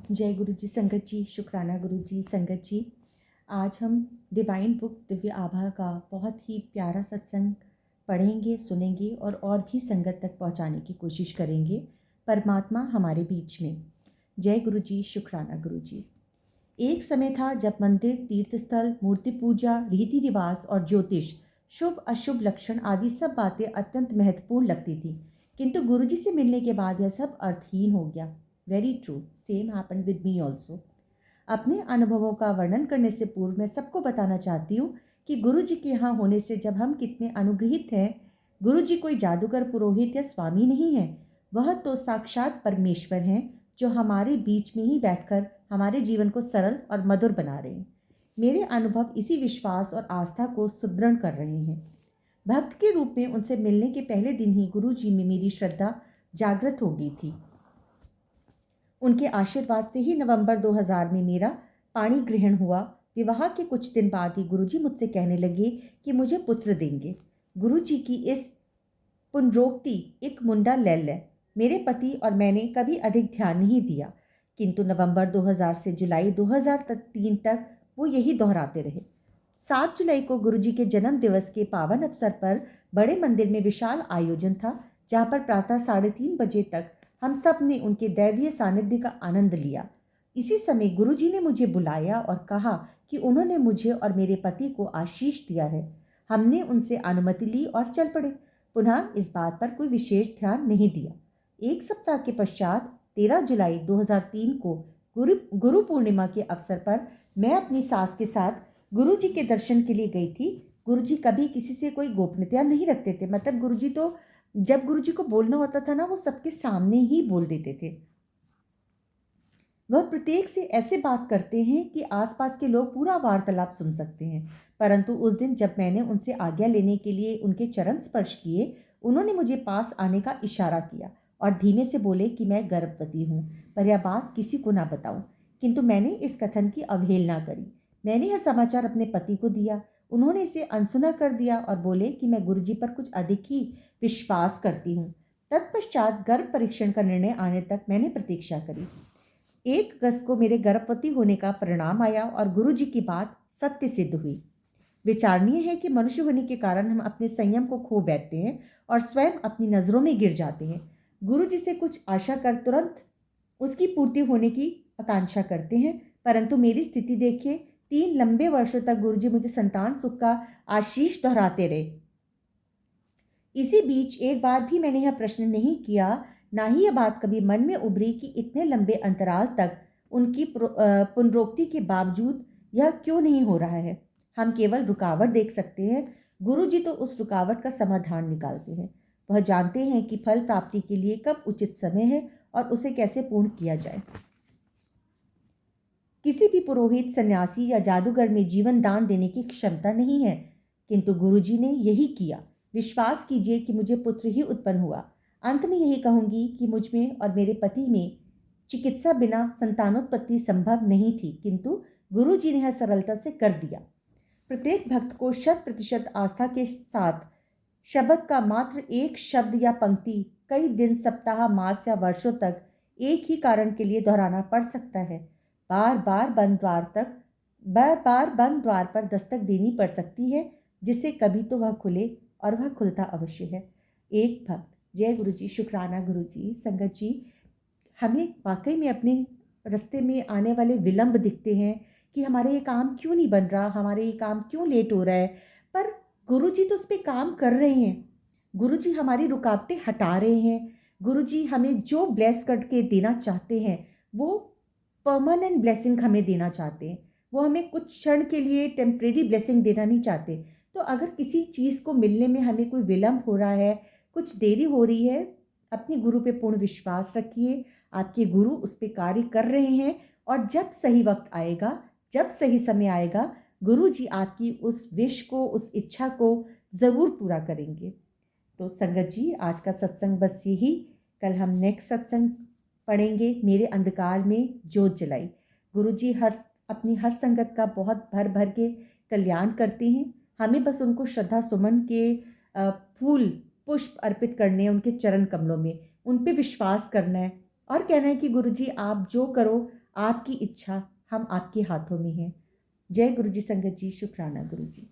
जय गुरु जी संगत जी, शुक्राना गुरु जी संगत जी। आज हम डिवाइन बुक दिव्य आभा का बहुत ही प्यारा सत्संग पढ़ेंगे, सुनेंगे और भी संगत तक पहुंचाने की कोशिश करेंगे। परमात्मा हमारे बीच में। जय गुरु जी, शुक्राना गुरु जी। एक समय था जब मंदिर, तीर्थस्थल, मूर्ति पूजा, रीति रिवाज और ज्योतिष, शुभ अशुभ लक्षण आदि सब बातें अत्यंत महत्वपूर्ण लगती थी, किंतु गुरुजी से मिलने के बाद यह सब अर्थहीन हो गया। Very true, same happened with me also. अपने अनुभवों का वर्णन करने से पूर्व मैं सबको बताना चाहती हूँ कि गुरु जी के यहाँ होने से जब हम कितने अनुग्रहित हैं। गुरु जी कोई जादूगर, पुरोहित या स्वामी नहीं है। वह तो साक्षात परमेश्वर हैं, जो हमारे बीच में ही बैठकर हमारे जीवन को सरल और मधुर बना रहे हैं। मेरे अनुभव इसी विश्वास और आस्था को सुदृढ़ कर रहे हैं। भक्त के रूप में उनसे मिलने के पहले दिन ही गुरु जी में मेरी श्रद्धा जागृत हो गई थी। उनके आशीर्वाद से ही नवंबर 2000 में मेरा पाणी ग्रहण हुआ। विवाह के कुछ दिन बाद ही गुरुजी मुझसे कहने लगे कि मुझे पुत्र देंगे। गुरुजी की इस पुनरोक्ति एक मुंडा लैल है। मेरे पति और मैंने कभी अधिक ध्यान नहीं दिया, किंतु नवंबर 2000 से जुलाई 2003 तक वो यही दोहराते रहे। 7 जुलाई को गुरुजी के जन्म दिवस के पावन अवसर पर बड़े मंदिर में विशाल आयोजन था, जहाँ पर प्रातः 3:30 बजे तक हम सब ने उनके दैवीय सानिध्य का आनंद लिया। इसी समय गुरुजी ने मुझे बुलाया और कहा कि उन्होंने मुझे और मेरे पति को आशीष दिया है। हमने उनसे अनुमति ली और चल पड़े। पुनः इस बात पर कोई विशेष ध्यान नहीं दिया। एक सप्ताह के पश्चात 13 जुलाई 2003 को गुरु पूर्णिमा के अवसर पर मैं अपनी सास के साथ गुरुजी के दर्शन के लिए गई थी। गुरुजी कभी किसी से कोई गोपनीयता नहीं रखते थे। मतलब गुरुजी तो जब गुरुजी को बोलना होता था ना, वो सबके सामने ही बोल देते थे। वह प्रत्येक से ऐसे बात करते हैं कि आसपास के लोग पूरा वार्तालाप सुन सकते हैं। परंतु उस दिन जब मैंने उनसे आज्ञा लेने के लिए उनके चरण स्पर्श किए, उन्होंने मुझे पास आने का इशारा किया और धीमे से बोले कि मैं गर्भवती हूँ, पर यह बात किसी को ना बताऊं। किंतु मैंने इस कथन की अवहेलना करी। मैंने यह समाचार अपने पति को दिया। उन्होंने इसे अनसुना कर दिया और बोले कि मैं गुरुजी पर कुछ अधिक ही विश्वास करती हूँ। तत्पश्चात गर्भ परीक्षण का निर्णय आने तक मैंने प्रतीक्षा करी। 1 अगस्त को मेरे गर्भवती होने का परिणाम आया और गुरुजी की बात सत्य सिद्ध हुई। विचारणीय है कि मनुष्य होने के कारण हम अपने संयम को खो बैठते हैं और स्वयं अपनी नजरों में गिर जाते हैं। गुरुजी से कुछ आशा कर तुरंत उसकी पूर्ति होने की आकांक्षा करते हैं, परंतु मेरी स्थिति देखिए। 3 लंबे वर्षों तक गुरुजी मुझे संतान सुख का आशीष दोहराते रहे। इसी बीच एक बार भी मैंने यह प्रश्न नहीं किया, ना ही यह बात कभी मन में उभरी कि इतने लंबे अंतराल तक उनकी पुनरोक्ति के बावजूद यह क्यों नहीं हो रहा है। हम केवल रुकावट देख सकते हैं, गुरुजी तो उस रुकावट का समाधान निकालते हैं। वह जानते हैं कि फल प्राप्ति के लिए कब उचित समय है और उसे कैसे पूर्ण किया जाए। किसी भी पुरोहित, सन्यासी या जादूगर में जीवन दान देने की क्षमता नहीं है, किंतु गुरुजी ने यही किया। विश्वास कीजिए कि मुझे पुत्र ही उत्पन्न हुआ। अंत में यही कहूंगी कि मुझ में और मेरे पति में चिकित्सा बिना संतानोत्पत्ति संभव नहीं थी, किंतु गुरुजी ने यह सरलता से कर दिया। प्रत्येक भक्त को 100% आस्था के साथ शब्द का मात्र एक शब्द या पंक्ति कई दिन, सप्ताह, मास या वर्षों तक एक ही कारण के लिए दोहराना पड़ सकता है। बार बार बंद द्वार पर दस्तक देनी पड़ सकती है, जिससे कभी तो वह खुले, और वह खुलता अवश्य है। एक भक्त। जय गुरु जी, शुक्राना गुरु जी संगत जी। हमें वाकई में अपने रास्ते में आने वाले विलंब दिखते हैं कि हमारे ये काम क्यों नहीं बन रहा, हमारे ये काम क्यों लेट हो रहा है, पर गुरुजी तो उस पर काम कर रहे हैं। गुरुजी हमारी रुकावटें हटा रहे हैं। गुरुजी हमें जो ब्लेस करके देना चाहते हैं, वो परमानेंट ब्लेसिंग हमें देना चाहते हैं। वो हमें कुछ क्षण के लिए टेम्परेरी ब्लेसिंग देना नहीं चाहते। तो अगर किसी चीज़ को मिलने में हमें कोई विलंब हो रहा है, कुछ देरी हो रही है, अपने गुरु पे पूर्ण विश्वास रखिए। आपके गुरु उस पर कार्य कर रहे हैं, और जब सही वक्त आएगा, जब सही समय आएगा, गुरु जी आपकी उस विश को, उस इच्छा को ज़रूर पूरा करेंगे। तो संगत जी, आज का सत्संग बस यही। कल हम नेक्स्ट सत्संग पढ़ेंगे, मेरे अंधकार में जोत जलाई। गुरु जी अपनी हर संगत का बहुत भर भर के कल्याण करते हैं। हमें बस उनको श्रद्धा सुमन के फूल पुष्प अर्पित करने हैं, उनके चरण कमलों में उन पे विश्वास करना है और कहना है कि गुरु जी आप जो करो, आपकी इच्छा हम आपके हाथों में हैं। जय गुरु जी संगत जी, शुक्राना गुरु जी।